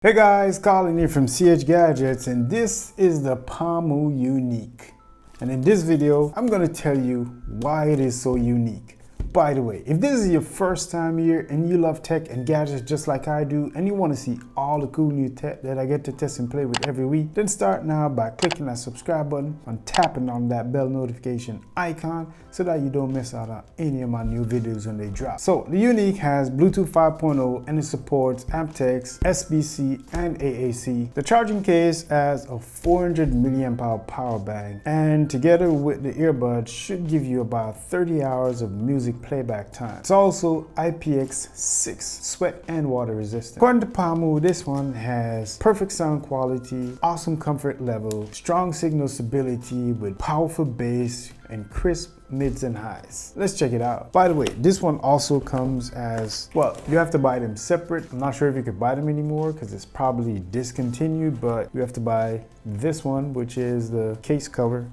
Hey guys, Colin here from CH Gadgets, and this is the PaMu Unique. And in this video, I'm going to tell you why it is so unique. By the way, if this is your first time here and you love tech and gadgets just like I do, and you want to see all the cool new tech that I get to test and play with every week, then start now by clicking that subscribe button and tapping on that bell notification icon so that you don't miss out on any of my new videos when they drop. So the Unique has Bluetooth 5.0 and it supports aptX, SBC, and AAC. The charging case has a 400 milliamp hour power bank, and together with the earbuds should give you about 30 hours of music playback time. It's also IPX6 sweat and water resistant. According to PaMu, this one has perfect sound quality, awesome comfort level, strong signal stability with powerful bass and crisp mids and highs. Let's check it out. By the way, this one also comes as, well, you have to buy them separate. I'm not sure if you could buy them anymore because it's probably discontinued, but you have to buy this one, which is the case cover.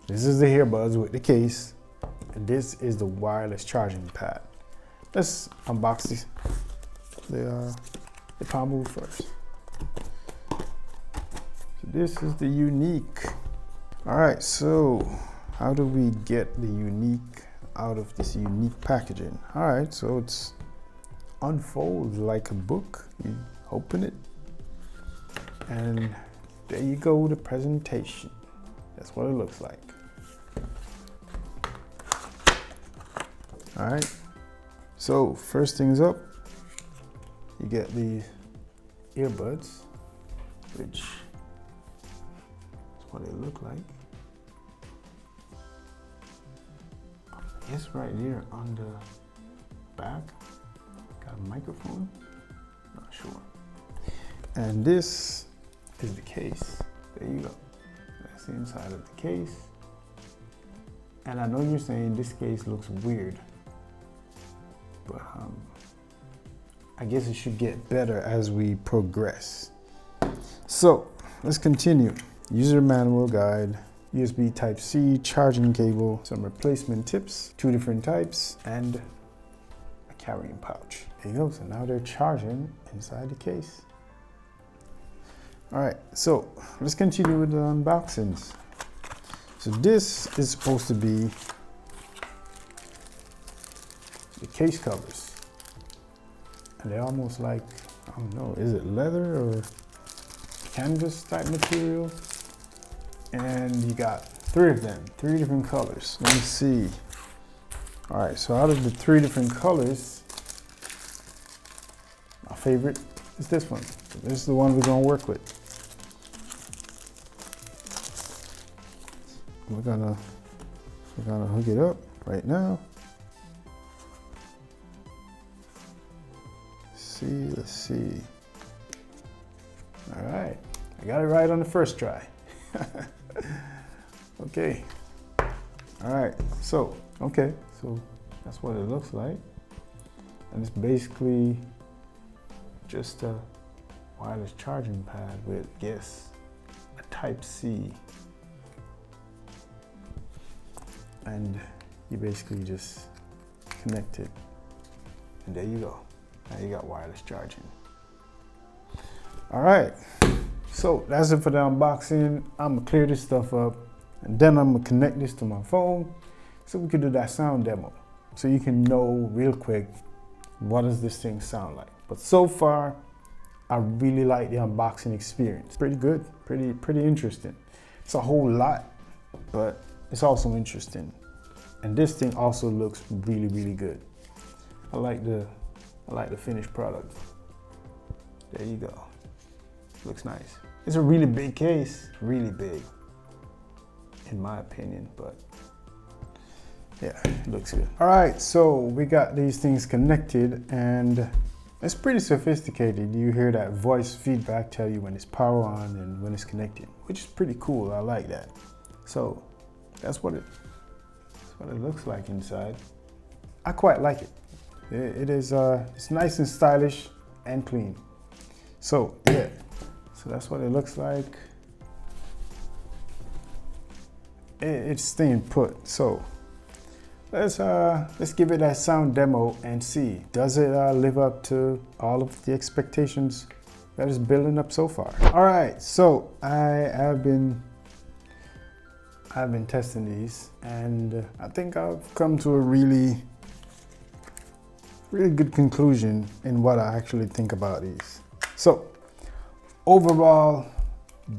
This is the earbuds with the case. And this is the wireless charging pad. Let's unbox the PaMu first. So this is the Unique. All right, so how do we get the Unique out of this unique packaging? All right, so it's unfolds like a book. You open it, and there you go, the presentation. That's what it looks like. All right, so first things up, you get these earbuds, which is what they look like. It's right here on the back, got a microphone, not sure. And this is the case, there you go. That's the inside of the case. And I know you're saying this case looks weird, but I guess it should get better as we progress. So let's continue. User manual guide, USB Type-C, charging cable, some replacement tips, 2 different types, and a carrying pouch. There you go, so now they're charging inside the case. All right, so let's continue with the unboxings. So this is supposed to be the case covers. And they're almost like, I don't know, is it leather or canvas type material? And you got 3 of them, 3 different colors. Let me see. All right, so out of the 3 different colors, my favorite is this one. So this is the one we're gonna work with. We're gonna hook it up right now. Let's see. All right, I got it right on the first try. Okay. All right, so that's what it looks like. And it's basically just a wireless charging pad with, I guess, a Type-C. And you basically just connect it, and there you go. Now you got wireless charging. All right, so that's it for the unboxing. I'm gonna clear this stuff up, and then I'm gonna connect this to my phone so we can do that sound demo, so you can know real quick what does this thing sound like. But so far, I really like the unboxing experience. Pretty good, pretty interesting. It's a whole lot, but it's also interesting. And this thing also looks really good. I like the finished product. There you go. Looks nice. It's a really big case, really big, in my opinion, but yeah, it looks good. All right, so we got these things connected, and it's pretty sophisticated. You hear that voice feedback tell you when it's power on and when it's connected, which is pretty cool. I like that. So that's what it looks like inside. I quite like it. It is it's nice and stylish and clean. So yeah, so that's what it looks like. It's staying put. So let's give it a sound demo and see, does it live up to all of the expectations that is building up so far. All right, so I've been testing these, and I think I've come to a really good conclusion in what I actually think about these. So overall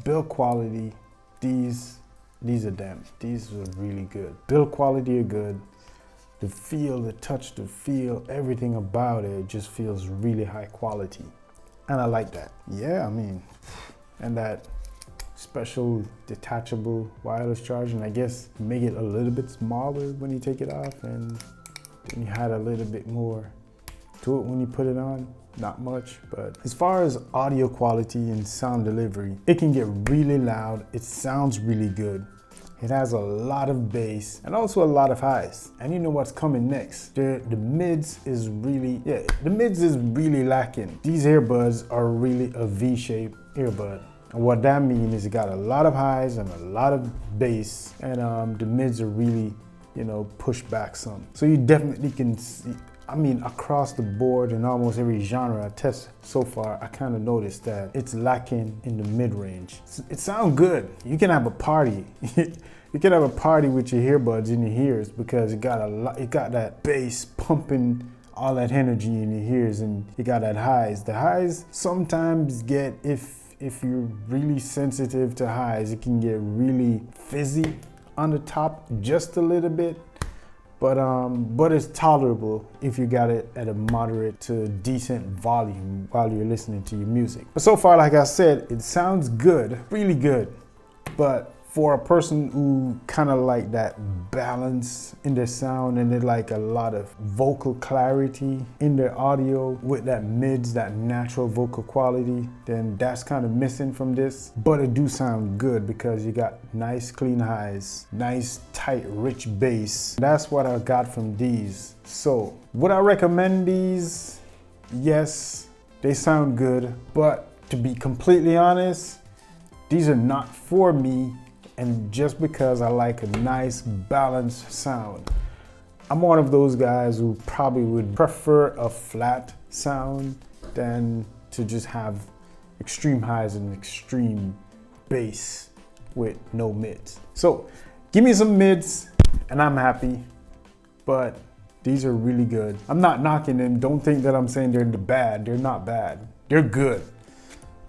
build quality, these are them. These are really good. Build quality are good. The feel, the touch, the feel, everything about it just feels really high quality. And I like that. Yeah, I mean, and that special detachable wireless charging, I guess make it a little bit smaller when you take it off, and then you had a little bit more to it when you put it on. Not much, but as far as audio quality and sound delivery, it can get really loud. It sounds really good. It has a lot of bass and also a lot of highs. And you know what's coming next? The mids is really, the mids is really lacking. These earbuds are really a V-shaped earbud. And what that means is it got a lot of highs and a lot of bass, and the mids are really, you know, pushed back some. So you definitely can see, I mean, across the board in almost every genre I test so far, I kind of noticed that it's lacking in the mid-range. It sounds good. You can have a party. You can have a party with your earbuds in your ears because it got that bass pumping all that energy in your ears, and you got that highs. The highs sometimes get, if you're really sensitive to highs, it can get really fizzy on the top just a little bit. But it's tolerable if you got it at a moderate to decent volume while you're listening to your music. But so far, like I said, it sounds good, really good. But for a person who kind of like that balance in their sound, and they like a lot of vocal clarity in their audio with that mids, that natural vocal quality, then that's kind of missing from this. But it do sound good because you got nice clean highs, nice tight rich bass. That's what I got from these. So would I recommend these? Yes, they sound good, but to be completely honest, these are not for me. And just because I like a nice balanced sound. I'm one of those guys who probably would prefer a flat sound than to just have extreme highs and extreme bass with no mids. So give me some mids and I'm happy, but these are really good. I'm not knocking them. Don't think that I'm saying they're bad. They're not bad. They're good.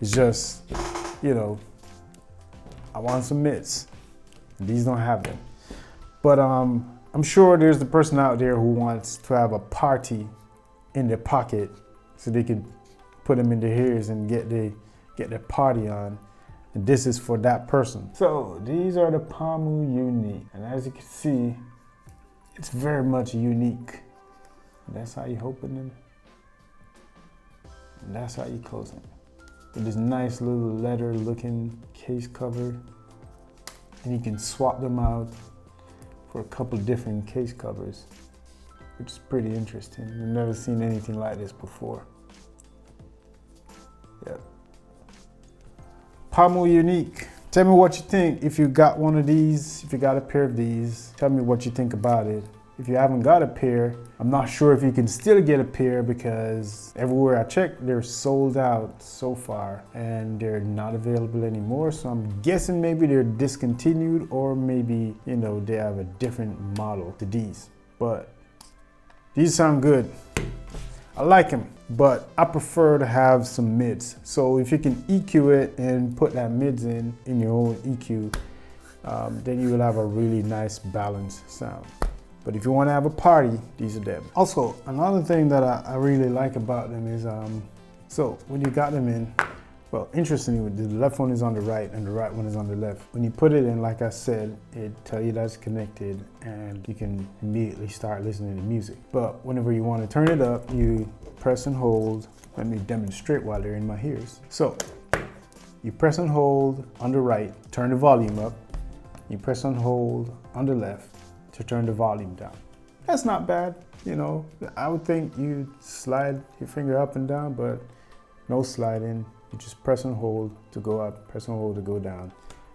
It's just, you know, I want some mids. These don't have them. But I'm sure there's the person out there who wants to have a party in their pocket so they could put them in their ears and get their party on. And this is for that person. So these are the PaMu Unique. And as you can see, it's very much unique. And that's how you open them. And that's how you close them. With this nice little leather looking case cover, and you can swap them out for a couple different case covers, which is pretty interesting. I've never seen anything like this before. Yep. PaMu Unique. Tell me what you think. If you got one of these, if you got a pair of these, tell me what you think about it. If you haven't got a pair, I'm not sure if you can still get a pair because everywhere I checked, they're sold out so far and they're not available anymore. So I'm guessing maybe they're discontinued, or maybe, you know, they have a different model to these. But these sound good. I like them, but I prefer to have some mids. So if you can EQ it and put that mids in your own EQ, then you will have a really nice balanced sound. But if you want to have a party, these are them. Also, another thing that I really like about them is, so when you got them in, well, interestingly, the left one is on the right and the right one is on the left. When you put it in, like I said, it tells you that's connected and you can immediately start listening to music. But whenever you want to turn it up, you press and hold. Let me demonstrate while they're in my ears. So you press and hold on the right, turn the volume up. You press and hold on the left to turn the volume down. That's not bad, you know. I would think you slide your finger up and down, but no sliding. You just press and hold to go up, press and hold to go down.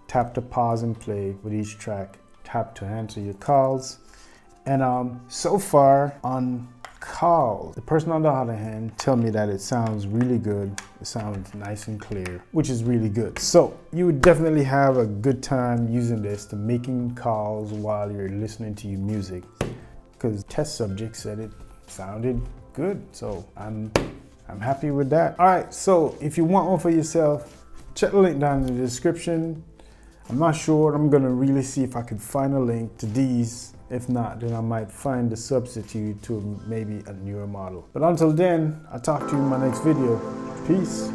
Tap to pause and play with each track. Tap to answer your calls. And so far on calls. The person on the other hand tell me that it sounds really good. It sounds nice and clear, which is really good. So you would definitely have a good time using this to making calls while you're listening to your music, because test subject said it sounded good. So I'm happy with that. All right, so if you want one for yourself, check the link down in the description. I'm not sure. I'm gonna really see if I can find a link to these. If not, then I might find the substitute to maybe a newer model. But until then, I'll talk to you in my next video. Peace.